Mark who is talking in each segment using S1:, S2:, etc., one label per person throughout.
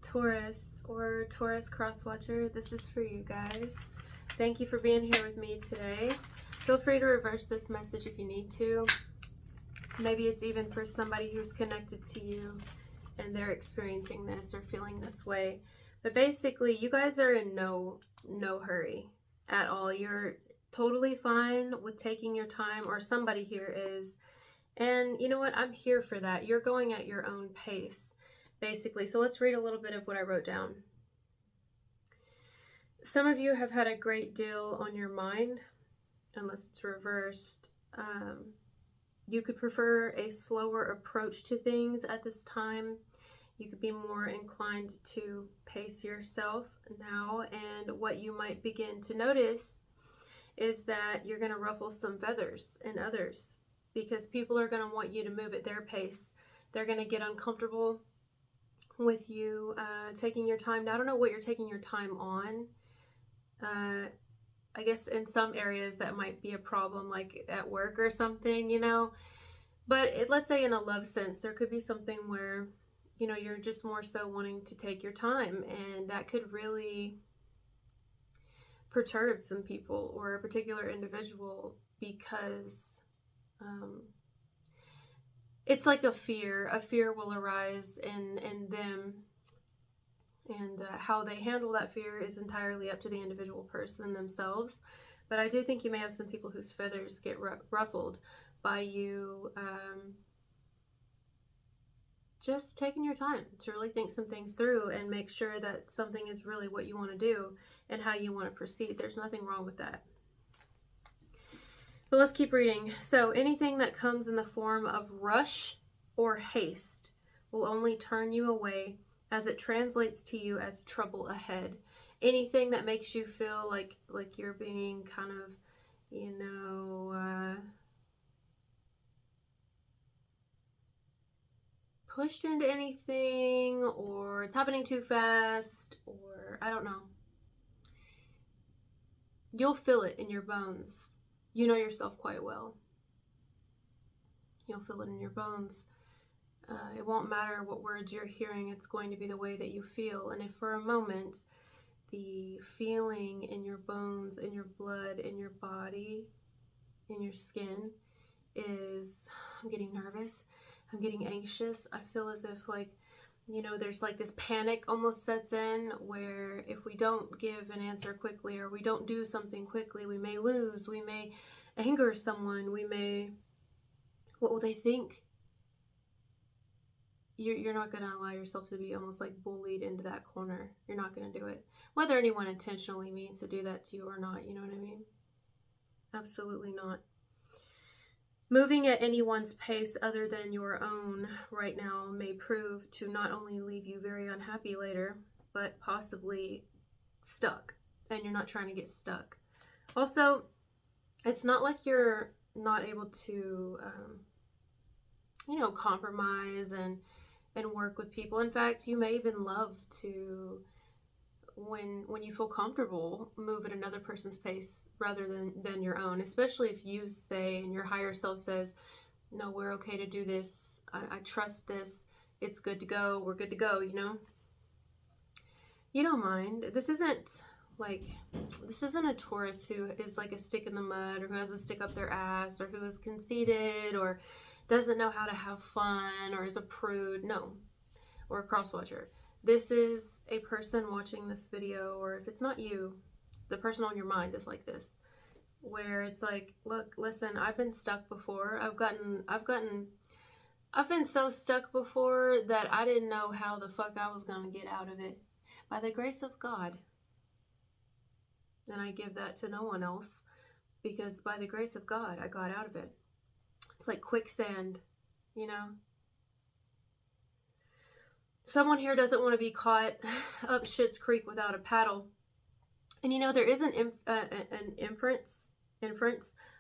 S1: Taurus or Taurus cross-watcher, this is for you guys. Thank you for being here with me today. Feel free to reverse this message if you need to. Maybe it's even for somebody who's connected to you and they're experiencing this or feeling this way. But basically, you guys are in no hurry at all. You're totally fine with taking your time, or somebody here is. And you know what? I'm here for that. You're going at your own pace, basically. So let's read a little bit of what I wrote down. Some of you have had a great deal on your mind, unless it's reversed. You could prefer a slower approach to things at this time. You could be more inclined to pace yourself now. And what you might begin to notice is that you're going to ruffle some feathers in others, because people are going to want you to move at their pace. They're going to get uncomfortable with you taking your time. Now, I don't know what you're taking your time on. I guess in some areas that might be a problem, like at work or something, you know. But let's say in a love sense, there could be something where, you know, you're just more so wanting to take your time, and that could really perturb some people or a particular individual, because it's like a fear will arise in them, and how they handle that fear is entirely up to the individual person themselves. But I do think you may have some people whose feathers get ruffled by you just taking your time to really think some things through and make sure that something is really what you want to do and how you want to proceed. There's nothing wrong with that. But let's keep reading. So anything that comes in the form of rush or haste will only turn you away, as it translates to you as trouble ahead. Anything that makes you feel like you're being kind of, you know, pushed into anything, or it's happening too fast, or I don't know. You'll feel it in your bones. You know yourself quite well. You'll feel it in your bones. It won't matter what words you're hearing. It's going to be the way that you feel. And if for a moment the feeling in your bones, in your blood, in your body, in your skin is, I'm getting nervous, I'm getting anxious, I feel as if, like, you know, there's like this panic almost sets in, where if we don't give an answer quickly, or we don't do something quickly, we may lose, we may anger someone, we may, what will they think? You're not going to allow yourself to be almost like bullied into that corner. You're not going to do it. Whether anyone intentionally means to do that to you or not, you know what I mean? Absolutely not. Moving at anyone's pace other than your own right now may prove to not only leave you very unhappy later, but possibly stuck. And you're not trying to get stuck. Also, it's not like you're not able to, you know, compromise and work with people. In fact, you may even love to, when you feel comfortable, move at another person's pace rather than your own, especially if you say, and your higher self says, no, we're okay to do this, I trust this, it's good to go, we're good to go, you know. You don't mind. This isn't a Taurus who is like a stick in the mud, or who has a stick up their ass, or who is conceited, or doesn't know how to have fun, or is a prude. No. Or a cross-watcher. This is a person watching this video, or if it's not you, it's the person on your mind is like this, where it's like, look, listen, I've been stuck before. I've been so stuck before that I didn't know how the fuck I was going to get out of it. By the grace of God. And I give that to no one else, because by the grace of God, I got out of it. It's like quicksand, you know. Someone here doesn't want to be caught up Schitt's Creek without a paddle. And you know, there is an inference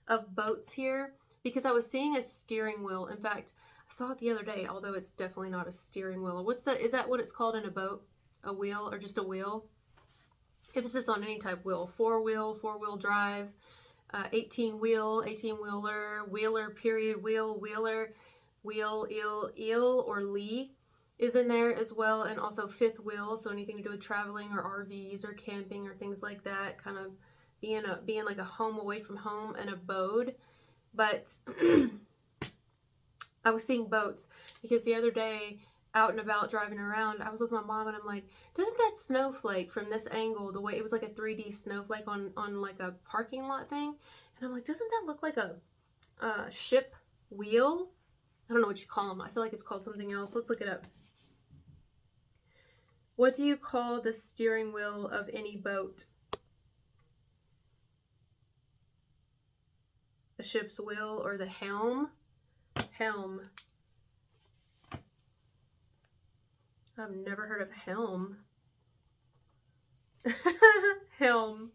S1: of boats here, because I was seeing a steering wheel. In fact, I saw it the other day, although it's definitely not a steering wheel. Is that what it's called in a boat? A wheel, or just a wheel? Emphasis on any type wheel. Four-wheel drive, 18-wheeler, wheeler, period, wheeler, wheel, eel, or lee. is in there as well, and also fifth wheel, so anything to do with traveling or RVs or camping or things like that, kind of being like a home away from home, an abode. But I was seeing boats because the other day, out and about driving around, I was with my mom and I'm like, doesn't that snowflake from this angle, the way it was like a 3D snowflake on like a parking lot thing, and I'm like, doesn't that look like a ship wheel? I don't know what you call them. I feel like it's called something else. Let's look it up. What do you call the steering wheel of any boat? A ship's wheel or the helm? Helm. I've never heard of helm. Helm.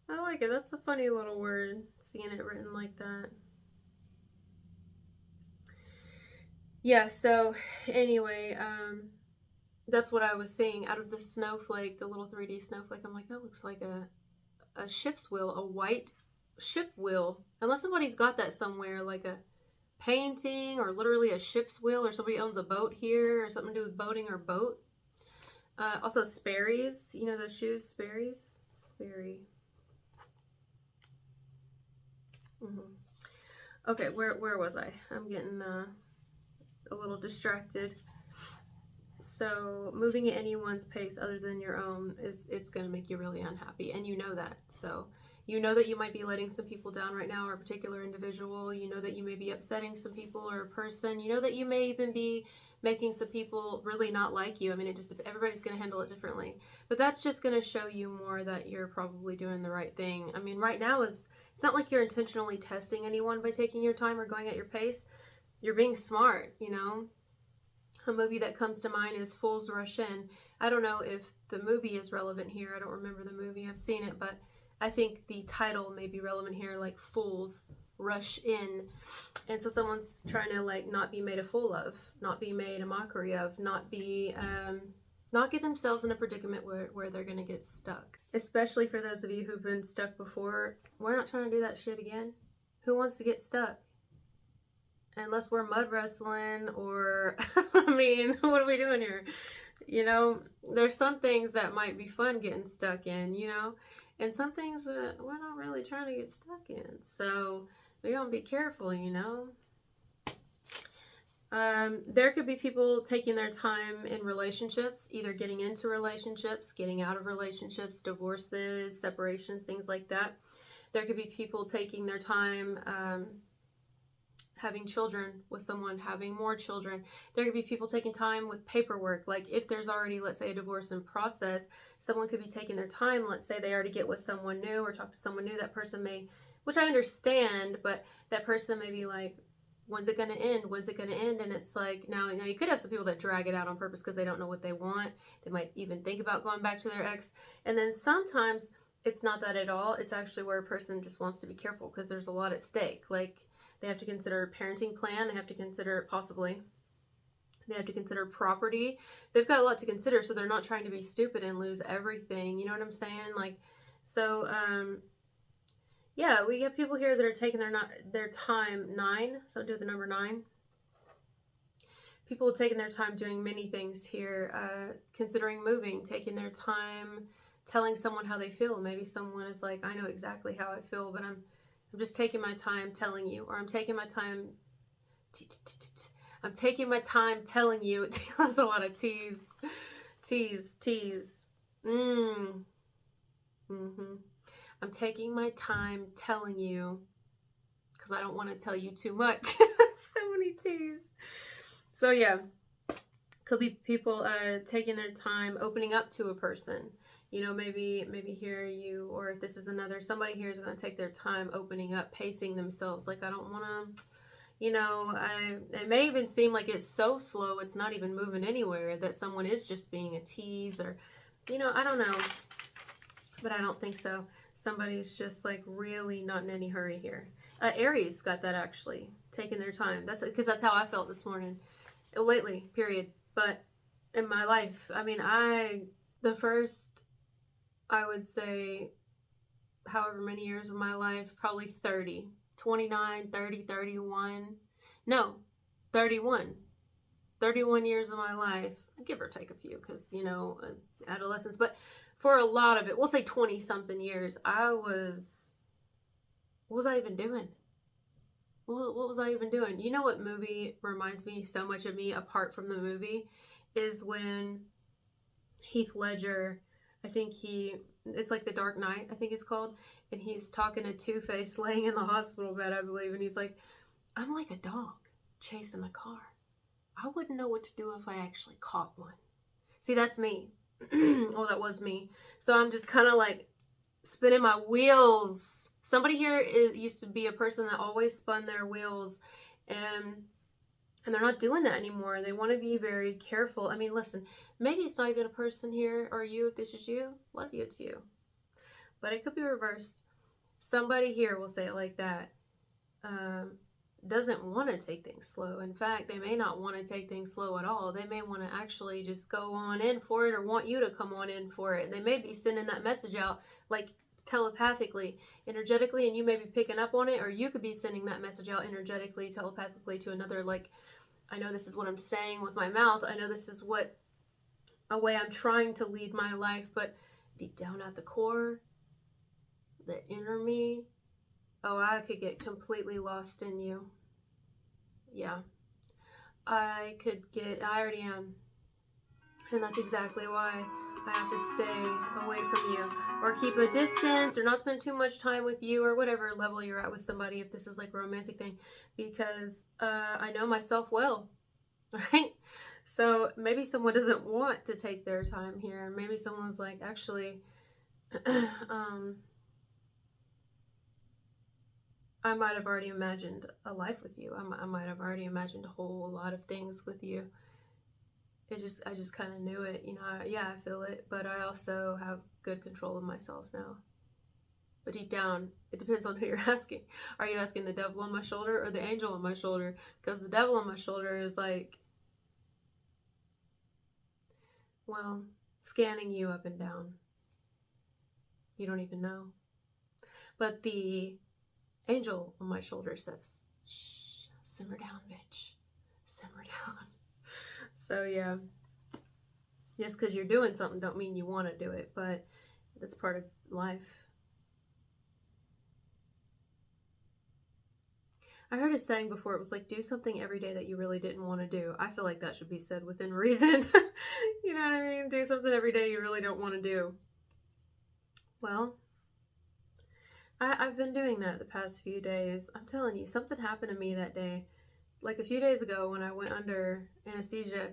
S1: I like it. That's a funny little word, seeing it written like that. Yeah, so anyway, that's what I was seeing out of the snowflake, the little 3D snowflake. I'm like, that looks like a ship's wheel, a white ship wheel. Unless somebody's got that somewhere, like a painting or literally a ship's wheel, or somebody owns a boat here or something to do with boating or boat. Also Sperry's, you know those shoes, Sperry's? Sperry. Okay, where was I? I'm getting a little distracted. So moving at anyone's pace other than your own it's going to make you really unhappy, and you know that. So you know that you might be letting some people down right now, or a particular individual. You know that you may be upsetting some people or a person. You know that you may even be making some people really not like you. I mean, everybody's going to handle it differently. But that's just going to show you more that you're probably doing the right thing. I mean, right now it's not like you're intentionally testing anyone by taking your time or going at your pace. You're being smart, you know. A movie that comes to mind is Fools Rush In. I don't know if the movie is relevant here. I don't remember the movie. I've seen it, but I think the title may be relevant here, like Fools Rush In. And so someone's trying to like not be made a fool of, not be made a mockery of, not get themselves in a predicament where they're going to get stuck. Especially for those of you who've been stuck before. We're not trying to do that shit again. Who wants to get stuck? Unless we're mud wrestling or, I mean, what are we doing here? You know, there's some things that might be fun getting stuck in, you know, and some things that we're not really trying to get stuck in. So we gotta be careful, you know. There could be people taking their time in relationships, either getting into relationships, getting out of relationships, divorces, separations, things like that. There could be people taking their time, having children with someone, having more children. There could be people taking time with paperwork. Like if there's already, let's say, a divorce in process, someone could be taking their time. Let's say they already get with someone new or talk to someone new. That person may, which I understand, but that person may be like, when's it going to end? When's it going to end? And it's like, now you could have some people that drag it out on purpose because they don't know what they want. They might even think about going back to their ex. And then sometimes it's not that at all. It's actually where a person just wants to be careful because there's a lot at stake. Like, they have to consider a parenting plan. They have to consider they have to consider property. They've got a lot to consider, so they're not trying to be stupid and lose everything. You know what I'm saying? Like, so, yeah, we have people here that are taking their time. 9, so do the number 9. People taking their time doing many things here, considering moving, taking their time, telling someone how they feel. Maybe someone is like, I know exactly how I feel, but I'm just taking my time telling you, or I'm taking my time telling you. That's a lot of tease. I'm taking my time telling you because I don't want to tell you too much. So many tease. So yeah, could be people taking their time opening up to a person. You know, maybe here you, or if this is somebody here is going to take their time opening up, pacing themselves. Like, I don't want to, you know, it may even seem like it's so slow, it's not even moving anywhere, that someone is just being a tease, or, you know, I don't know, but I don't think so. Somebody's just like really not in any hurry here. Aries got that actually, taking their time. That's because that's how I felt this morning, lately, period. But in my life, I mean, the first, I would say, however many years of my life, probably 30, 29, 30, 31. No, 31. 31 years of my life, give or take a few, because, you know, adolescence, but for a lot of it, we'll say 20 something years, what was I even doing? What was I even doing? You know what movie reminds me so much of me apart from the movie is when Heath Ledger, it's like The Dark Knight, I think it's called, and he's talking to Two-Face laying in the hospital bed, I believe, and he's like, I'm like a dog chasing a car. I wouldn't know what to do if I actually caught one. See, that's me. Well, that was me. So I'm just kind of like spinning my wheels. Somebody here used to be a person that always spun their wheels, and they're not doing that anymore. They want to be very careful. I mean, listen, maybe it's not even a person here or you. If this is you, love you, it's you. But it could be reversed. Somebody here will say it like that. Doesn't want to take things slow. In fact, they may not want to take things slow at all. They may want to actually just go on in for it or want you to come on in for it. They may be sending that message out like telepathically, energetically, and you may be picking up on it, or you could be sending that message out energetically, telepathically to another, like, I know this is what I'm saying with my mouth. I know this is a way I'm trying to lead my life, but deep down at the core, the inner me, oh, I could get completely lost in you. Yeah. I already am. And that's exactly why I have to stay away from you, or keep a distance, or not spend too much time with you, or whatever level you're at with somebody, if this is like a romantic thing, because I know myself well, right? So maybe someone doesn't want to take their time here. Maybe someone's like, actually, I might have already imagined a life with you. I might have already imagined a whole lot of things with you. I just kind of knew it, you know. I feel it, but I also have good control of myself now. But deep down, it depends on who you're asking. Are you asking the devil on my shoulder or the angel on my shoulder? Because the devil on my shoulder is like, well, scanning you up and down. You don't even know. But the angel on my shoulder says, shh, simmer down, bitch. Simmer down. So yeah, just because you're doing something don't mean you want to do it, but that's part of life. I heard a saying before, it was like, do something every day that you really didn't want to do. I feel like that should be said within reason. You know what I mean? Do something every day you really don't want to do. Well, I've been doing that the past few days. I'm telling you, something happened to me that day. Like a few days ago when I went under anesthesia.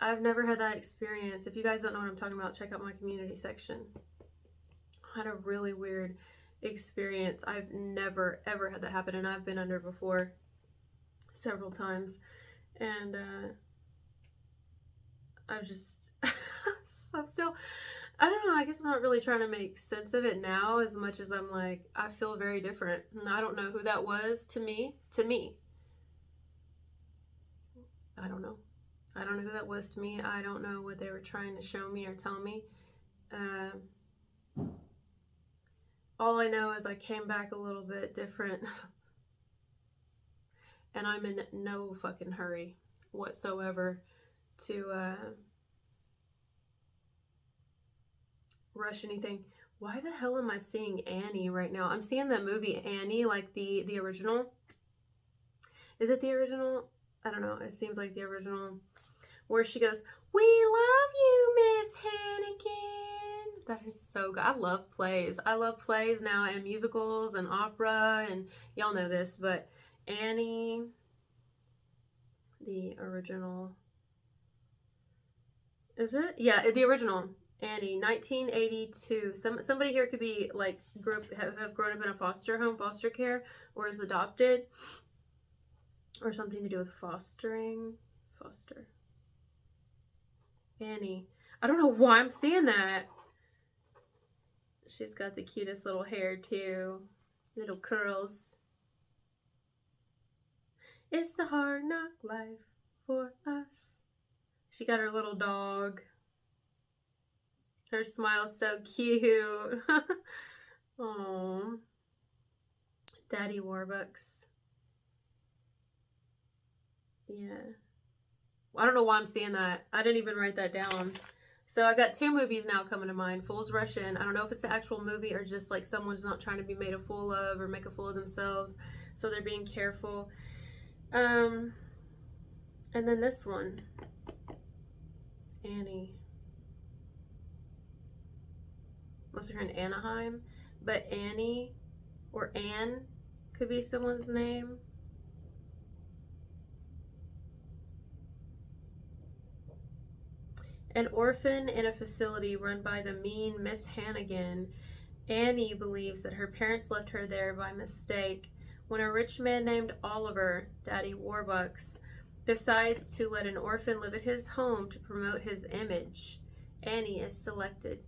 S1: I've never had that experience. If you guys don't know what I'm talking about, check out my community section. I had a really weird experience. I've never ever had that happen, and I've been under before several times, and I'm still, I don't know, I guess I'm not really trying to make sense of it now as much as I'm like, I feel very different, and I don't know who that was to me. I don't know who that was to me. I don't know what they were trying to show me or tell me. All I know is I came back a little bit different. And I'm in no fucking hurry whatsoever to rush anything. Why the hell am I seeing Annie right now? I'm seeing that movie Annie, like the original. Is it the original? I don't know. It seems like the original. Where she goes, we love you, Miss Hannigan. That is so good. I love plays. I love plays now, and musicals and opera, and y'all know this, but Annie, the original. Is it? Yeah, the original. Annie, 1982. Somebody here could be like have grown up in a foster home, foster care, or is adopted, or something to do with fostering. Foster. Annie. I don't know why I'm seeing that. She's got the cutest little hair too. Little curls. It's the hard knock life for us. She got her little dog. Her smile's so cute. Aww. Daddy Warbucks. Yeah. I don't know why I'm seeing that. I didn't even write that down. So I got 2 movies now coming to mind. Fools Rush In. I don't know if it's the actual movie or just like someone's not trying to be made a fool of or make a fool of themselves, so they're being careful. And then this one, Annie. Unless you're in Anaheim, but Annie or Anne could be someone's name. An orphan in a facility run by the mean Miss Hannigan, Annie believes that her parents left her there by mistake. When a rich man named Oliver, Daddy Warbucks, decides to let an orphan live at his home to promote his image, Annie is selected.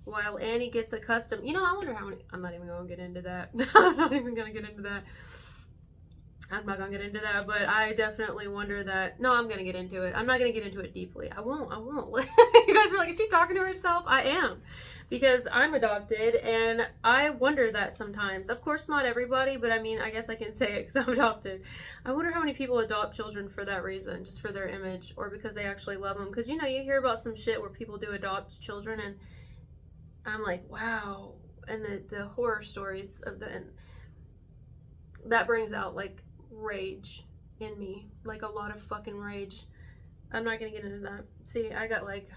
S1: While Annie gets accustomed, I wonder how many, I'm not even going to get into that. I'm not even going to get into that. I'm not going to get into that, but I definitely wonder that. No, I'm going to get into it. I'm not going to get into it deeply. I won't. You guys are like, is she talking to herself? I am. Because I'm adopted, and I wonder that sometimes. Of course, not everybody, but I mean, I guess I can say it because I'm adopted. I wonder how many people adopt children for that reason, just for their image, or because they actually love them. Because, you hear about some shit where people do adopt children, and I'm like, wow. And the horror stories of and that brings out, like, rage in me, like a lot of fucking rage. I'm not gonna get into that. See, I got like,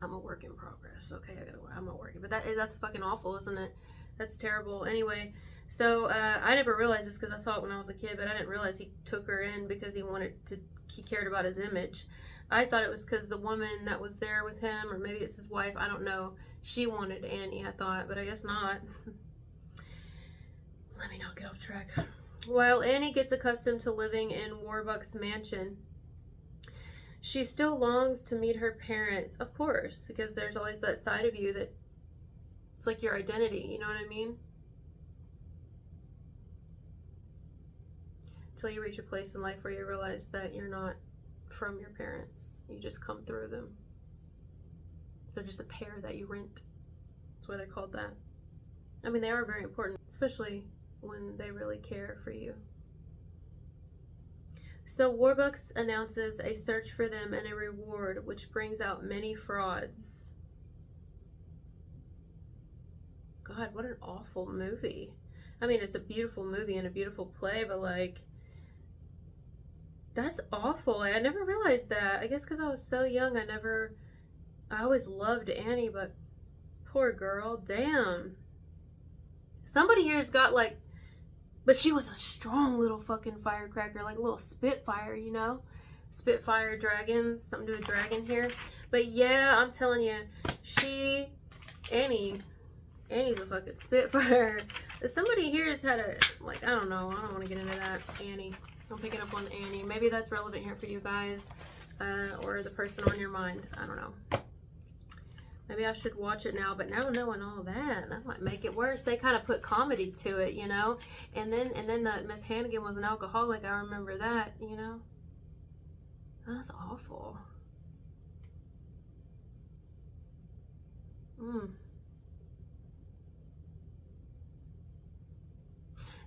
S1: I'm a work in progress. Okay, I'm not working, but that's fucking awful, isn't it? That's terrible. Anyway, so I never realized this because I saw it when I was a kid, but I didn't realize he took her in because he cared about his image. I thought it was because the woman that was there with him, or maybe it's his wife, I don't know, she wanted Annie, I thought, but I guess not. Let me not get off track. While Annie gets accustomed to living in Warbucks' mansion, she still longs to meet her parents, of course, because there's always that side of you that it's like your identity, you know what I mean? Until you reach a place in life where you realize that you're not from your parents, you just come through them. They're just a pair that you rent. That's why they're called that. I mean, they are very important, especially when they really care for you. So Warbucks announces a search for them and a reward, which brings out many frauds. God, what an awful movie. I mean, it's a beautiful movie and a beautiful play, but like, that's awful. I never realized that. I guess because I was so young, I always loved Annie, but poor girl, damn. Somebody here's got like, but she was a strong little fucking firecracker, like a little Spitfire, Spitfire dragons, something to do with dragon here. But yeah, I'm telling you, Annie's a fucking Spitfire. Somebody here's had a, like, I don't know, I don't want to get into that. Annie, I'm picking up on Annie. Maybe that's relevant here for you guys, or the person on your mind. I don't know. Maybe I should watch it now, but now knowing all that might make it worse. They kind of put comedy to it, And then the Miss Hannigan was an alcoholic. I remember that, That's awful.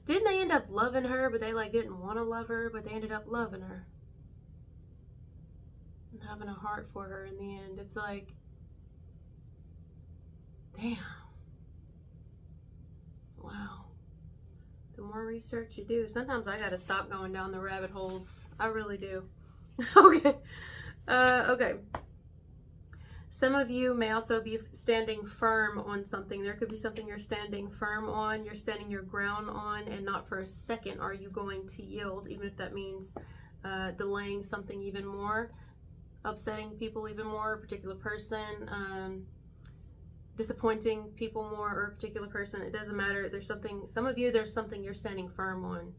S1: Didn't they end up loving her, but they like didn't want to love her, but they ended up loving her and having a heart for her in the end? It's like, damn. Wow. The more research you do, sometimes I gotta stop going down the rabbit holes. I really do. Okay. Okay. Some of you may also be standing firm on something. There could be something you're standing firm on, you're standing your ground on, and not for a second are you going to yield, even if that means delaying something even more, upsetting people even more, a particular person, disappointing people more, or a particular person. It doesn't matter. There's something, some of you, there's something you're standing firm on,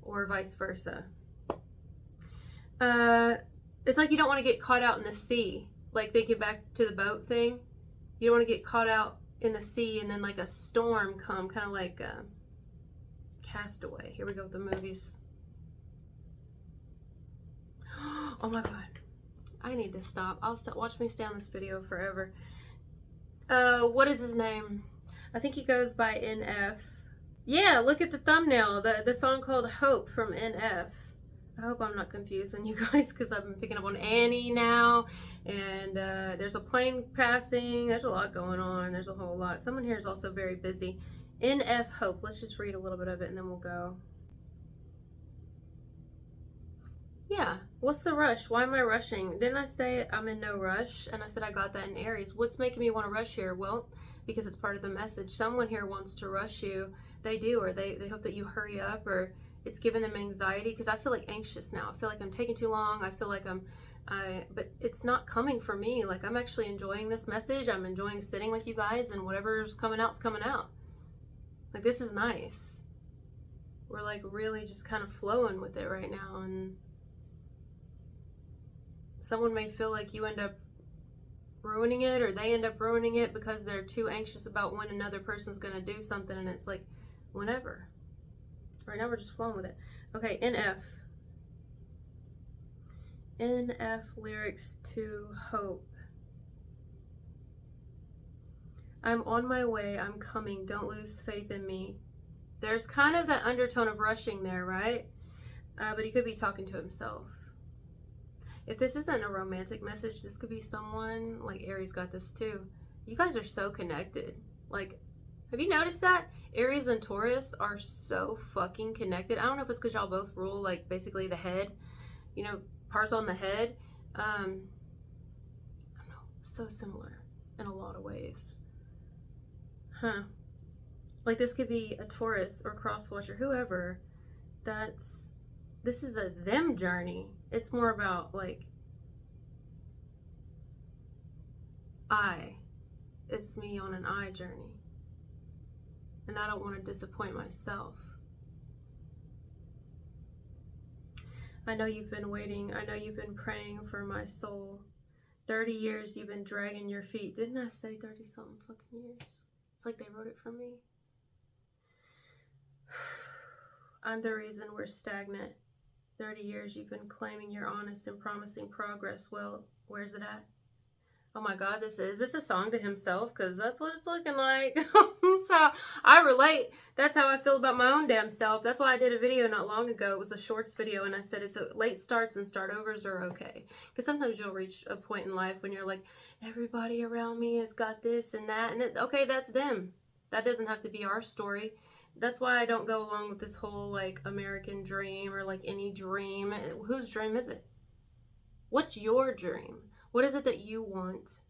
S1: or vice versa. It's like you don't want to get caught out in the sea. Like, thinking back to the boat thing, you don't want to get caught out in the sea and then like a storm come, kind of like Castaway. Here we go with the movies. Oh my god, I need to stop. Watch me stay on this video forever. What is his name? I think he goes by NF. Yeah, look at the thumbnail. The song called Hope from NF. I hope I'm not confusing you guys, because I've been picking up on Annie now, and there's a plane passing. There's a lot going on. There's a whole lot. Someone here is also very busy. NF Hope. Let's just read a little bit of it and then we'll go. Yeah. What's the rush? Why am I rushing? Didn't I say I'm in no rush? And I said I got that in Aries. What's making me want to rush here? Well, because it's part of the message. Someone here wants to rush you. They do, or they hope that you hurry up, or it's giving them anxiety, because I feel like anxious now. I feel like I'm taking too long. I feel like but it's not coming for me. Like, I'm actually enjoying this message. I'm enjoying sitting with you guys, and whatever's coming out's coming out. Like, this is nice. We're like really just kind of flowing with it right now, and someone may feel like you end up ruining it, or they end up ruining it because they're too anxious about when another person's going to do something, and it's like, whenever. Right now we're just flowing with it. Okay, NF lyrics to Hope. I'm on my way, I'm coming, don't lose faith in me. There's kind of that undertone of rushing there, right? But he could be talking to himself. If this isn't a romantic message, this could be someone, like Aries got this too. You guys are so connected. Like, have you noticed that? Aries and Taurus are so fucking connected. I don't know if it's because y'all both rule, like, basically the head. You know, parts on the head. I don't know. So similar in a lot of ways. Huh. Like, this could be a Taurus or crosswatch or whoever. This is a them journey. It's more about, like, it's me on an I journey. And I don't want to disappoint myself. I know you've been waiting. I know you've been praying for my soul. 30 years you've been dragging your feet. Didn't I say 30 something fucking years? It's like they wrote it for me. I'm the reason we're stagnant. 30 years you've been claiming you're honest and promising progress. Well, where's it at? Oh my God, is this a song to himself? Because that's what it's looking like. So I relate. That's how I feel about my own damn self. That's why I did a video not long ago. It was a shorts video, and I said it's a late starts and start overs are okay. Because sometimes you'll reach a point in life when you're like, everybody around me has got this and that. And okay, that's them. That doesn't have to be our story. That's why I don't go along with this whole, like, American dream or, like, any dream. Whose dream is it? What's your dream? What is it that you want?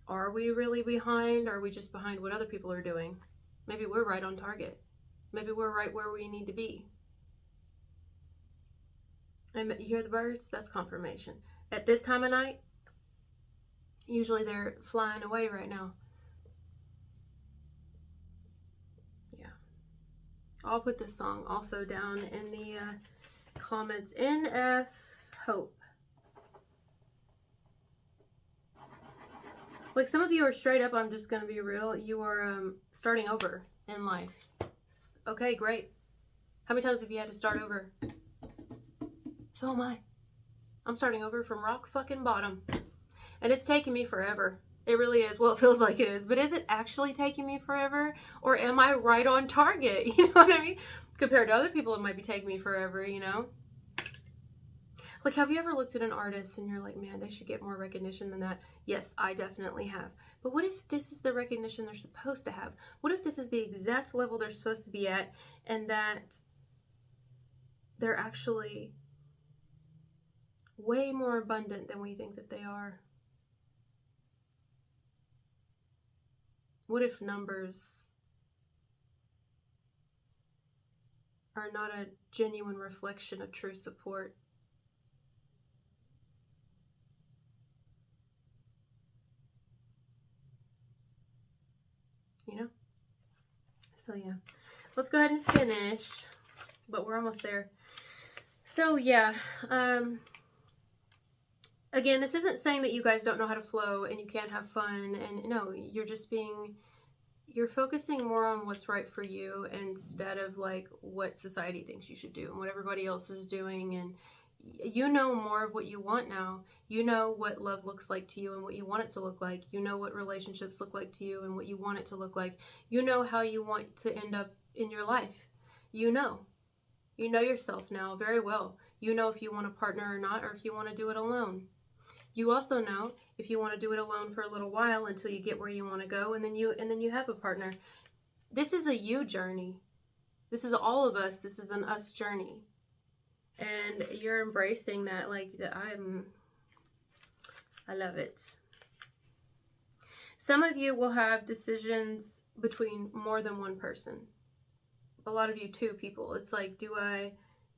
S1: Are we really behind? Or are we just behind what other people are doing? Maybe we're right on target. Maybe we're right where we need to be. And you hear the birds? That's confirmation. At this time of night, usually they're flying away right now. Yeah. I'll put this song also down in the comments. NF Hope. Like, some of you are straight up, I'm just going to be real, you are starting over in life. Okay, great. How many times have you had to start over? So am I. I'm starting over from rock fucking bottom. And it's taking me forever. It really is. Well, it feels like it is. But is it actually taking me forever? Or am I right on target? You know what I mean? Compared to other people, it might be taking me forever, you know? Like, have you ever looked at an artist and you're like, man, they should get more recognition than that? Yes, I definitely have. But what if this is the recognition they're supposed to have? What if this is the exact level they're supposed to be at, and that they're actually way more abundant than we think that they are? What if numbers are not a genuine reflection of true support? You know? So yeah, let's go ahead and finish, but we're almost there. So yeah, again, this isn't saying that you guys don't know how to flow and you can't have fun, and no, you're focusing more on what's right for you instead of, like, what society thinks you should do and what everybody else is doing. And you know more of what you want now. You know what love looks like to you and what you want it to look like. You know what relationships look like to you and what you want it to look like. You know how you want to end up in your life. You know. You know yourself now very well. You know if you want a partner or not, or if you want to do it alone. You also know if you want to do it alone for a little while until you get where you want to go, and then you have a partner. This is a you journey. This is all of us. This is an us journey. And you're embracing that, like, I love it. Some of you will have decisions between more than one person. A lot of you, two people. It's like,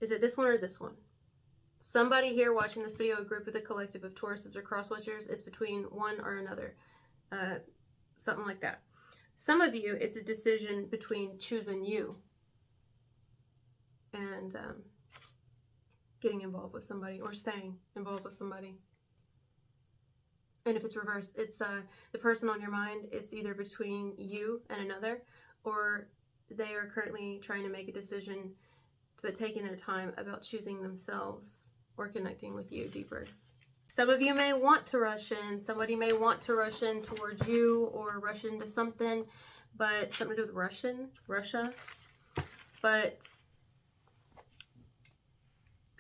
S1: is it this one or this one? Somebody here watching this video, a group of the collective of Tauruses or cross watchers, is between one or another. Something like that. Some of you, it's a decision between choosing you and getting involved with somebody, or staying involved with somebody. And if it's reversed, it's the person on your mind, it's either between you and another, or they are currently trying to make a decision but taking their time about choosing themselves or connecting with you deeper. Some of you may want to rush in. Somebody may want to rush in towards you or rush into something, but something to do with Russia. But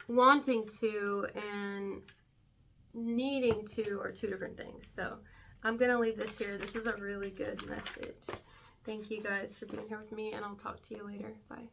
S1: wanting to and needing to are two different things. So I'm going to leave this here. This is a really good message. Thank you guys for being here with me, and I'll talk to you later. Bye.